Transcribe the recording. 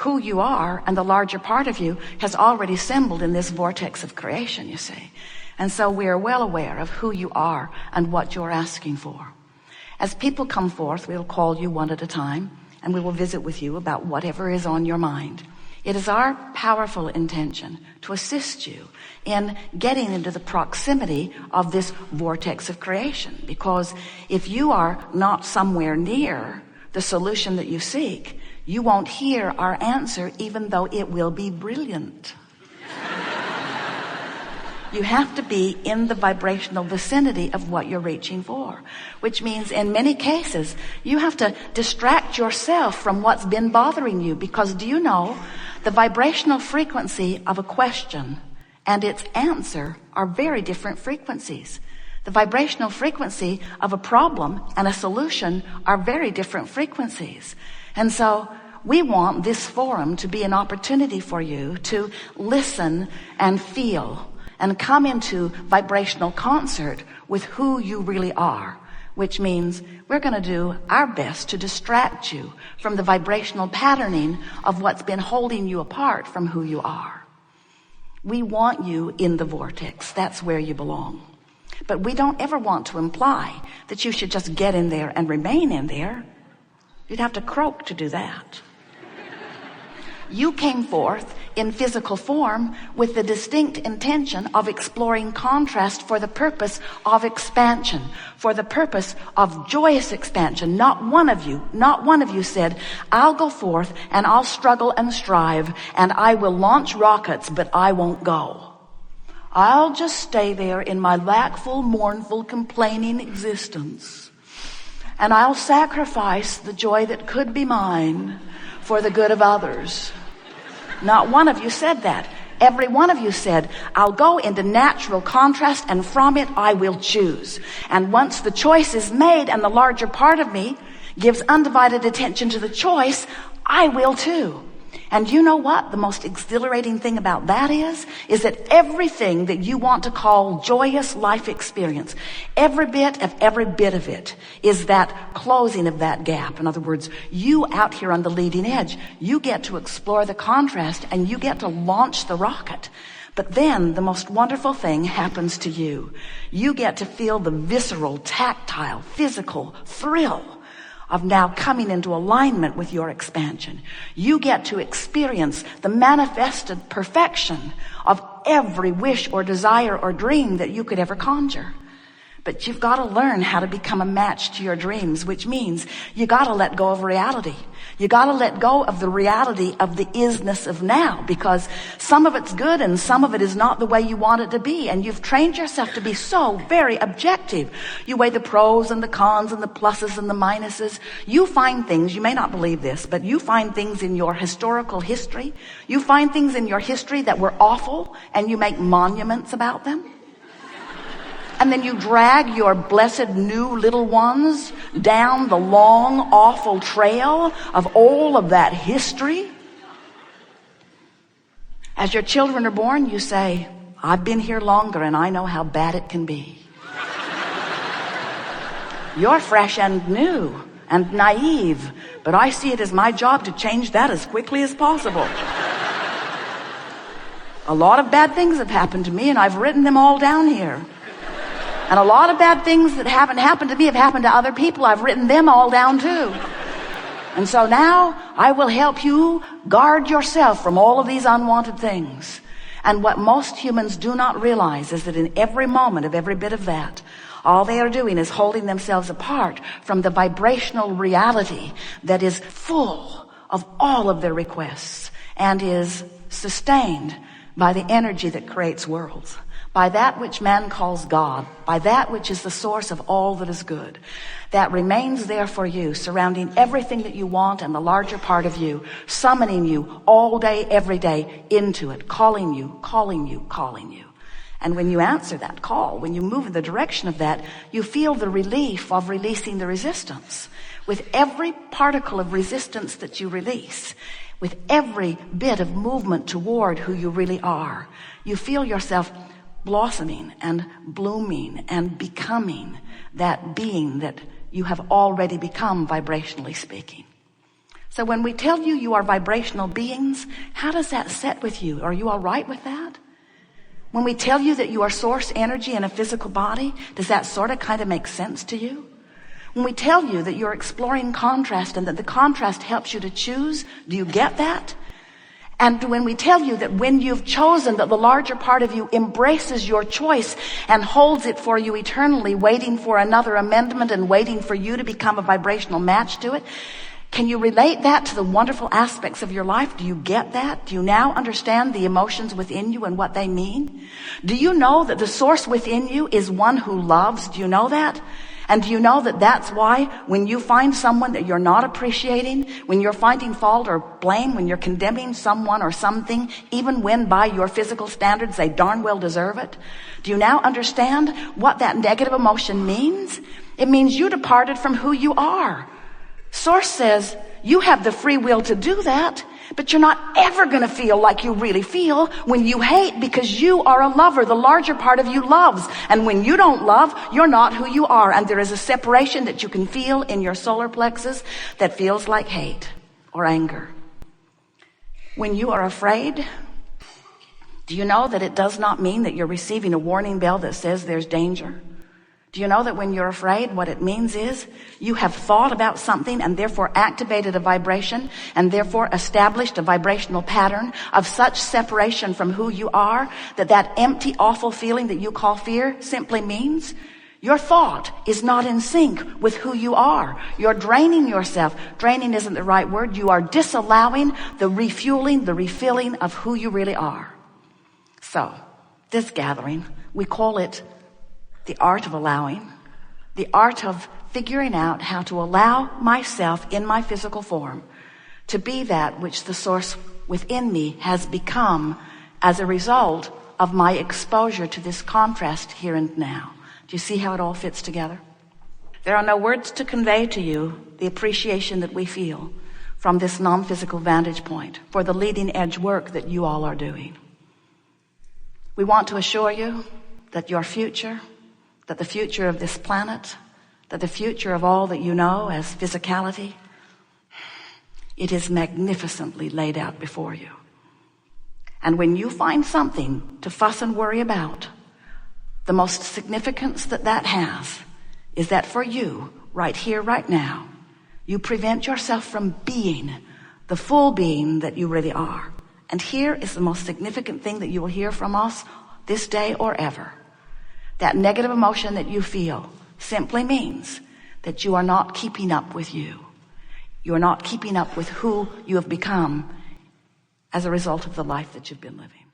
Who you are and the larger part of you has already assembled in this vortex of creation, you see. And so we are well aware of who you are and what you're asking for. As people come forth, we'll call you one at a time, and we will visit with you about whatever is on your mind. It is our powerful intention to assist you in getting into the proximity of this vortex of creation. Because if you are not somewhere near the solution that you seek, you won't hear our answer, even though it will be brilliant. You have to be in the vibrational vicinity of what you're reaching for, which means in many cases, you have to distract yourself from what's been bothering you. Because do you know, the vibrational frequency of a question and its answer are very different frequencies. The vibrational frequency of a problem and a solution are very different frequencies. And so we want this forum to be an opportunity for you to listen and feel and come into vibrational concert with who you really are, which means we're going to do our best to distract you from the vibrational patterning of what's been holding you apart from who you are. We want you in the vortex. That's where you belong. But we don't ever want to imply that you should just get in there and remain in there. You'd have to croak to do that. You came forth in physical form with the distinct intention of exploring contrast for the purpose of expansion, for the purpose of joyous expansion. Not one of you said, I'll go forth and I'll struggle and strive and I will launch rockets, but I won't go. I'll just stay there in my lackful, mournful, complaining existence. And I'll sacrifice the joy that could be mine for the good of others. Not one of you said that. Every one of you said, I'll go into natural contrast and from it I will choose. And once the choice is made and the larger part of me gives undivided attention to the choice, I will too. And you know what the most exhilarating thing about that is that everything that you want to call joyous life experience, every bit of it is that closing of that gap. In other words, you out here on the leading edge, you get to explore the contrast and you get to launch the rocket. But then the most wonderful thing happens to you. You get to feel the visceral, tactile, physical thrill of now coming into alignment with your expansion. You get to experience the manifested perfection of every wish or desire or dream that you could ever conjure. But you've got to learn how to become a match to your dreams, which means you got to let go of reality. You got to let go of the reality of the isness of now, because some of it's good and some of it is not the way you want it to be. And you've trained yourself to be so very objective. You weigh the pros and the cons and the pluses and the minuses. You find things, you may not believe this, but you find things in your historical history. You find things in your history that were awful and you make monuments about them. And then you drag your blessed new little ones down the long, awful trail of all of that history. As your children are born, you say, I've been here longer and I know how bad it can be. You're fresh and new and naive, but I see it as my job to change that as quickly as possible. A lot of bad things have happened to me and I've written them all down here. And a lot of bad things that haven't happened to me have happened to other people. I've written them all down too. And so now I will help you guard yourself from all of these unwanted things. And what most humans do not realize is that in every moment of every bit of that, all they are doing is holding themselves apart from the vibrational reality that is full of all of their requests and is sustained by the energy that creates worlds, by that which man calls God, by that which is the source of all that is good, that remains there for you, surrounding everything that you want and the larger part of you, summoning you all day, every day into it, calling you, calling you, calling you. And when you answer that call, when you move in the direction of that, you feel the relief of releasing the resistance. With every particle of resistance that you release, with every bit of movement toward who you really are, you feel yourself blossoming and blooming and becoming that being that you have already become, vibrationally speaking. So when we tell you you are vibrational beings, how does that set with you? Are you all right with that? When we tell you that you are source energy in a physical body, does that sort of kind of make sense to you? When we tell you that you're exploring contrast and that the contrast helps you to choose, do you get that? And when we tell you that when you've chosen, that the larger part of you embraces your choice and holds it for you eternally, waiting for another amendment and waiting for you to become a vibrational match to it, can you relate that to the wonderful aspects of your life? Do you get that? Do you now understand the emotions within you and what they mean? Do you know that the source within you is one who loves? Do you know that? And do you know that that's why when you find someone that you're not appreciating, when you're finding fault or blame, when you're condemning someone or something, even when by your physical standards they darn well deserve it, do you now understand what that negative emotion means? It means you departed from who you are. Source says you have the free will to do that, but you're not ever going to feel like you really feel when you hate, because you are a lover. The larger part of you loves. And when you don't love, you're not who you are. And there is a separation that you can feel in your solar plexus that feels like hate or anger. When you are afraid, do you know that it does not mean that you're receiving a warning bell that says there's danger? Do you know that when you're afraid, what it means is you have thought about something and therefore activated a vibration and therefore established a vibrational pattern of such separation from who you are that that empty, awful feeling that you call fear simply means your thought is not in sync with who you are. You're draining yourself. Draining isn't the right word. You are disallowing the refueling, the refilling of who you really are. So, this gathering, we call it the art of allowing, the art of figuring out how to allow myself in my physical form to be that which the source within me has become as a result of my exposure to this contrast here and now. Do you see how it all fits together? There are no words to convey to you the appreciation that we feel from this non-physical vantage point for the leading edge work that you all are doing. We want to assure you that your future, that the future of this planet, that the future of all that you know as physicality, it is magnificently laid out before you. And when you find something to fuss and worry about, the most significance that that has is that for you, right here, right now, you prevent yourself from being the full being that you really are. And here is the most significant thing that you will hear from us this day or ever. That negative emotion that you feel simply means that you are not keeping up with you. You are not keeping up with who you have become as a result of the life that you've been living.